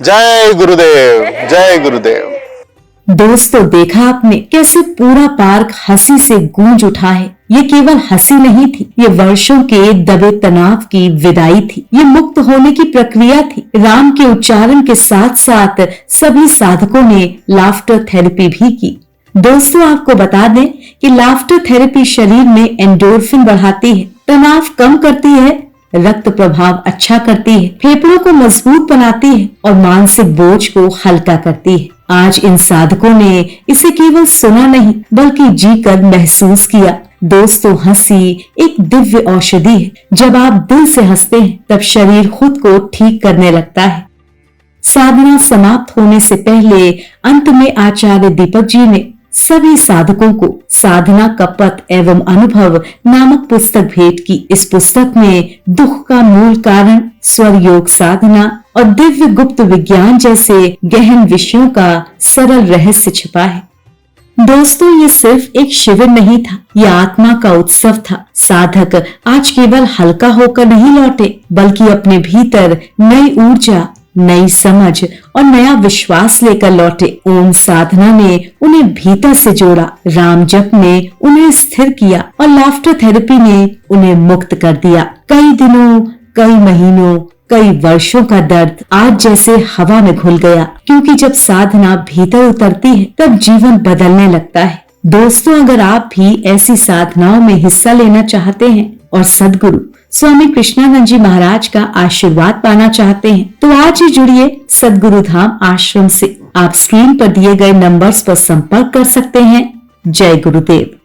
जय गुरुदेव, जय गुरुदेव। दोस्तों, देखा आपने कैसे पूरा पार्क हंसी से गूंज उठा है। ये केवल हंसी नहीं थी, ये वर्षों के दबे तनाव की विदाई थी। ये मुक्त होने की प्रक्रिया थी। राम के उच्चारण के साथ साथ सभी साधकों ने लाफ्टर थेरेपी भी की। दोस्तों, आपको बता दें कि लाफ्टर थेरेपी शरीर में एंडोर्फिन बढ़ाती है, तनाव कम करती है, रक्त प्रभाव अच्छा करती है, फेफड़ों को मजबूत बनाती है और मानसिक बोझ को हल्का करती है। आज इन साधकों ने इसे केवल सुना नहीं बल्कि जीकर महसूस किया। दोस्तों, हंसी एक दिव्य औषधि है। जब आप दिल से हंसते हैं तब शरीर खुद को ठीक करने लगता है। साधना समाप्त होने से पहले अंत में आचार्य दीपक जी ने सभी साधकों को साधना का पथ एवं अनुभव नामक पुस्तक भेंट की। इस पुस्तक में दुख का मूल कारण, स्वर योग साधना और दिव्य गुप्त विज्ञान जैसे गहन विषयों का सरल रहस्य छिपा है। दोस्तों, ये सिर्फ एक शिविर नहीं था, ये आत्मा का उत्सव था। साधक आज केवल हल्का होकर नहीं लौटे बल्कि अपने भीतर नई ऊर्जा, नई समझ और नया विश्वास लेकर लौटे। ओम साधना ने उन्हें भीतर से जोड़ा, राम जप ने उन्हें स्थिर किया और लाफ्टर थेरेपी ने उन्हें मुक्त कर दिया। कई दिनों, कई महीनों, कई वर्षों का दर्द आज जैसे हवा में घुल गया, क्योंकि जब साधना भीतर उतरती है तब जीवन बदलने लगता है। दोस्तों, अगर आप भी ऐसी साधनाओं में हिस्सा लेना चाहते हैं और सद्गुरु स्वामी कृष्णानंद जी महाराज का आशीर्वाद पाना चाहते हैं तो आज ही जुड़िए सद्गुरु धाम आश्रम से। आप स्क्रीन पर दिए गए नंबर्स पर संपर्क कर सकते हैं। जय गुरुदेव।